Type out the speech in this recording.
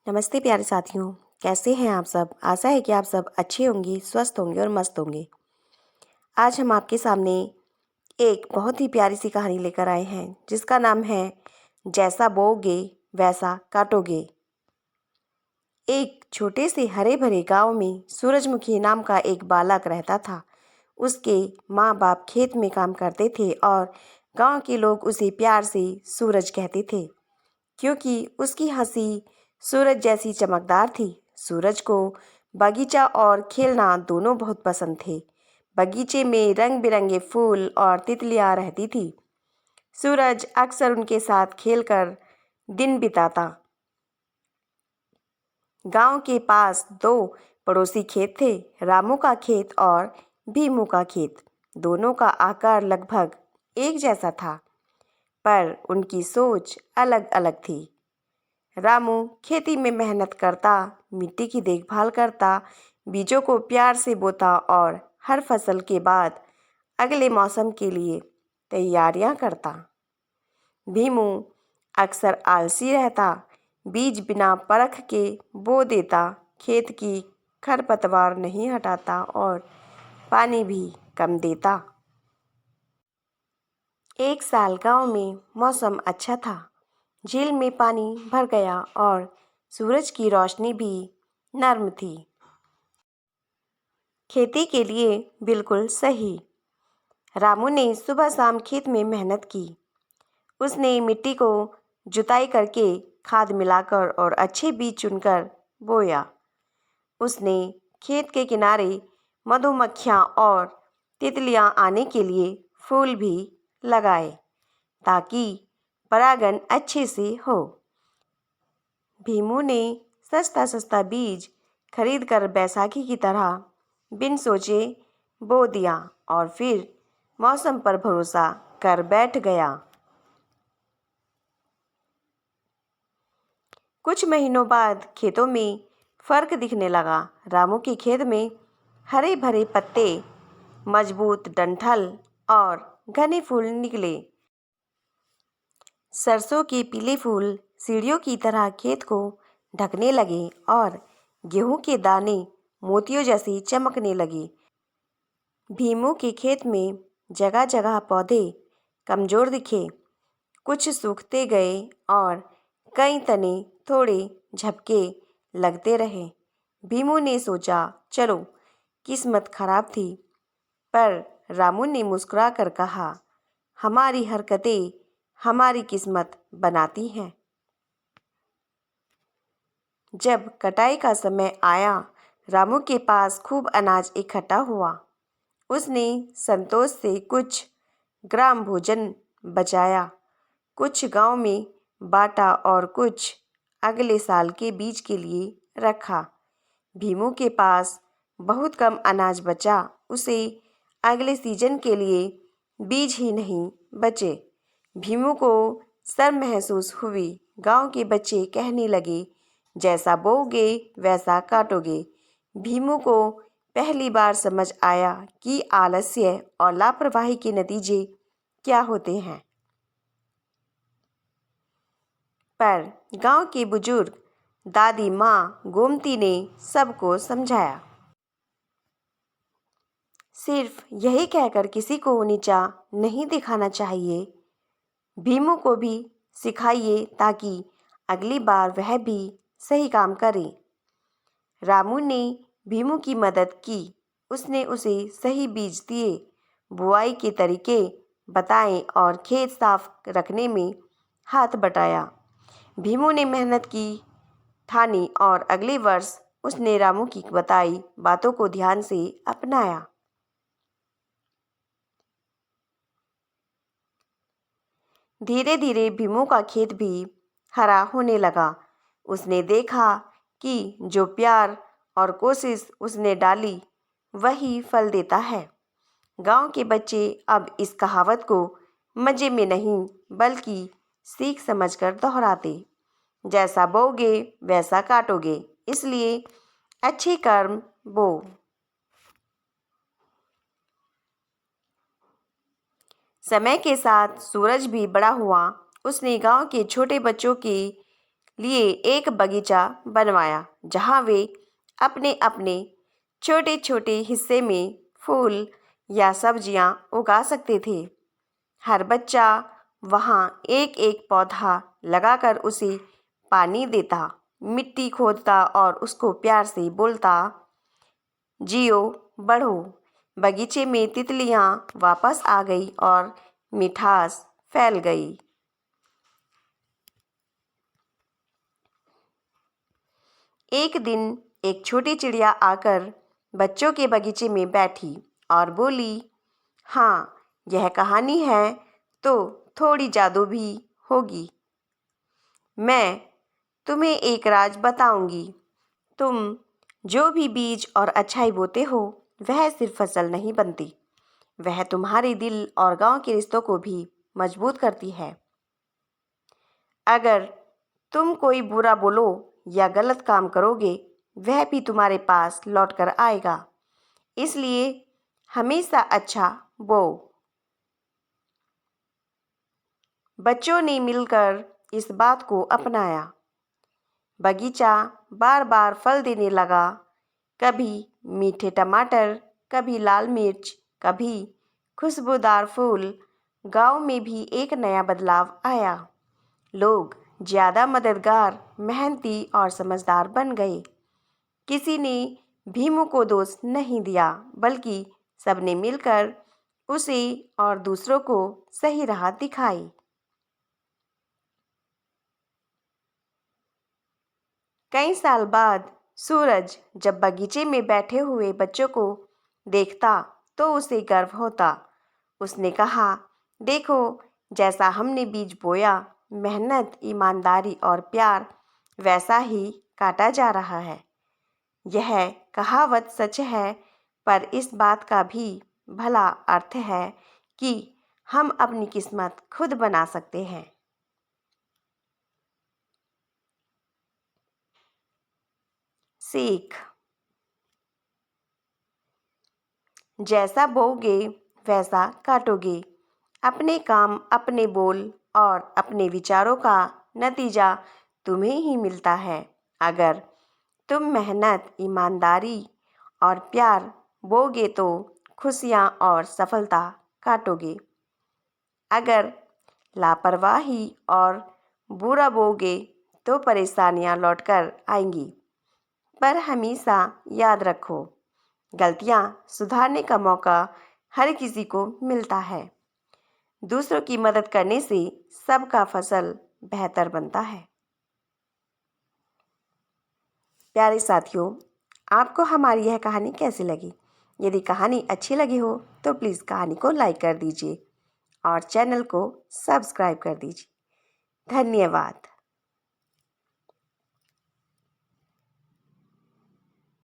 नमस्ते प्यारे साथियों। कैसे हैं आप सब? आशा है कि आप सब अच्छे होंगे, स्वस्थ होंगे और मस्त होंगे। आज हम आपके सामने एक बहुत ही प्यारी सी कहानी लेकर आए हैं जिसका नाम है जैसा बोओगे वैसा काटोगे। एक छोटे से हरे भरे गांव में सूरजमुखी नाम का एक बालक रहता था। उसके माँ बाप खेत में काम करते थे और गांव के लोग उसे प्यार से सूरज कहते थे, क्योंकि उसकी हंसी सूरज जैसी चमकदार थी। सूरज को बगीचा और खेलना दोनों बहुत पसंद थे। बगीचे में रंग बिरंगे फूल और तितलियां रहती थी। सूरज अक्सर उनके साथ खेलकर दिन बिताता। गांव के पास दो पड़ोसी खेत थे, रामू का खेत और भीमू का खेत। दोनों का आकार लगभग एक जैसा था, पर उनकी सोच अलग अलग थी। रामू खेती में मेहनत करता, मिट्टी की देखभाल करता, बीजों को प्यार से बोता और हर फसल के बाद अगले मौसम के लिए तैयारियां करता। भीमू अक्सर आलसी रहता, बीज बिना परख के बो देता, खेत की खरपतवार नहीं हटाता और पानी भी कम देता। एक साल गांव में मौसम अच्छा था। झील में पानी भर गया और सूरज की रोशनी भी नर्म थी। खेती के लिए बिल्कुल सही। रामू ने सुबह शाम खेत में मेहनत की। उसने मिट्टी को जुताई करके, खाद मिलाकर और अच्छे बीज चुनकर बोया। उसने खेत के किनारे मधुमक्खियाँ और तितलियाँ आने के लिए फूल भी लगाए, ताकि परागण अच्छे से हो। भीमू ने सस्ता सस्ता बीज खरीदकर बैसाखी की तरह बिन सोचे बो दिया और फिर मौसम पर भरोसा कर बैठ गया। कुछ महीनों बाद खेतों में फर्क दिखने लगा। रामू के खेत में हरे भरे पत्ते, मजबूत डंठल और घने फूल निकले। सरसों के पीले फूल सीढ़ियों की तरह खेत को ढकने लगे और गेहूं के दाने मोतियों जैसे चमकने लगे। भीमू के खेत में जगह जगह पौधे कमजोर दिखे, कुछ सूखते गए और कई तने थोड़े झपके लगते रहे। भीमू ने सोचा, चलो किस्मत खराब थी, पर रामू ने मुस्कुरा कर कहा, हमारी हरकतें हमारी किस्मत बनाती हैं। जब कटाई का समय आया, रामू के पास खूब अनाज इकट्ठा हुआ। उसने संतोष से कुछ ग्राम भोजन बचाया, कुछ गांव में बांटा और कुछ अगले साल के बीज के लिए रखा। भीमू के पास बहुत कम अनाज बचा, उसे अगले सीजन के लिए बीज ही नहीं बचे। भीमू को शर्म महसूस हुई। गांव के बच्चे कहने लगे, जैसा बोओगे वैसा काटोगे। भीमू को पहली बार समझ आया कि आलस्य और लापरवाही के नतीजे क्या होते हैं। पर गांव के बुजुर्ग दादी माँ गोमती ने सबको समझाया। सिर्फ यही कहकर किसी को नीचा नहीं दिखाना चाहिए। भीमू को भी सिखाइए ताकि अगली बार वह भी सही काम करे। रामू ने भीमू की मदद की। उसने उसे सही बीज दिए, बुआई के तरीके बताए और खेत साफ रखने में हाथ बटाया। भीमू ने मेहनत की ठानी और अगले वर्ष उसने रामू की बताई बातों को ध्यान से अपनाया। धीरे धीरे भीमू का खेत भी हरा होने लगा। उसने देखा कि जो प्यार और कोशिश उसने डाली वही फल देता है। गांव के बच्चे अब इस कहावत को मज़े में नहीं बल्कि सीख समझकर दोहराते, जैसा बोओगे वैसा काटोगे, इसलिए अच्छे कर्म बो। समय के साथ सूरज भी बड़ा हुआ। उसने गांव के छोटे बच्चों के लिए एक बगीचा बनवाया जहाँ वे अपने अपने छोटे छोटे हिस्से में फूल या सब्जियाँ उगा सकते थे। हर बच्चा वहाँ एक एक पौधा लगाकर उसे पानी देता, मिट्टी खोदता और उसको प्यार से बोलता, जियो बढ़ो। बगीचे में तितलियाँ वापस आ गई और मिठास फैल गई। एक दिन एक छोटी चिड़िया आकर बच्चों के बगीचे में बैठी और बोली, हाँ, यह कहानी है तो थोड़ी जादू भी होगी। मैं तुम्हें एक राज बताऊंगी। तुम जो भी बीज और अच्छाई बोते हो वह सिर्फ फसल नहीं बनती, वह तुम्हारे दिल और गांव के रिश्तों को भी मजबूत करती है। अगर तुम कोई बुरा बोलो या गलत काम करोगे वह भी तुम्हारे पास लौट कर आएगा। इसलिए हमेशा अच्छा बो। बच्चों ने मिलकर इस बात को अपनाया। बगीचा बार बार फल देने लगा, कभी मीठे टमाटर, कभी लाल मिर्च, कभी खुशबूदार फूल। गांव में भी एक नया बदलाव आया। लोग ज़्यादा मददगार, मेहनती और समझदार बन गए। किसी ने भीमू को दोष नहीं दिया, बल्कि सबने मिलकर उसे और दूसरों को सही राह दिखाई। कई साल बाद सूरज जब बगीचे में बैठे हुए बच्चों को देखता तो उसे गर्व होता। उसने कहा, देखो, जैसा हमने बीज बोया, मेहनत, ईमानदारी और प्यार वैसा ही काटा जा रहा है। यह कहावत सच है, पर इस बात का भी भला अर्थ है कि हम अपनी किस्मत खुद बना सकते हैं। सीख। जैसा बोओगे वैसा काटोगे। अपने काम, अपने बोल और अपने विचारों का नतीजा तुम्हें ही मिलता है। अगर तुम मेहनत, ईमानदारी और प्यार बोगे तो खुशियाँ और सफलता काटोगे। अगर लापरवाही और बुरा बोगे तो परेशानियाँ लौटकर आएंगी। पर हमेशा याद रखो, गलतियाँ सुधारने का मौका हर किसी को मिलता है। दूसरों की मदद करने से सबका फसल बेहतर बनता है। प्यारे साथियों, आपको हमारी यह कहानी कैसी लगी? यदि कहानी अच्छी लगी हो तो प्लीज़ कहानी को लाइक कर दीजिए और चैनल को सब्सक्राइब कर दीजिए। धन्यवाद।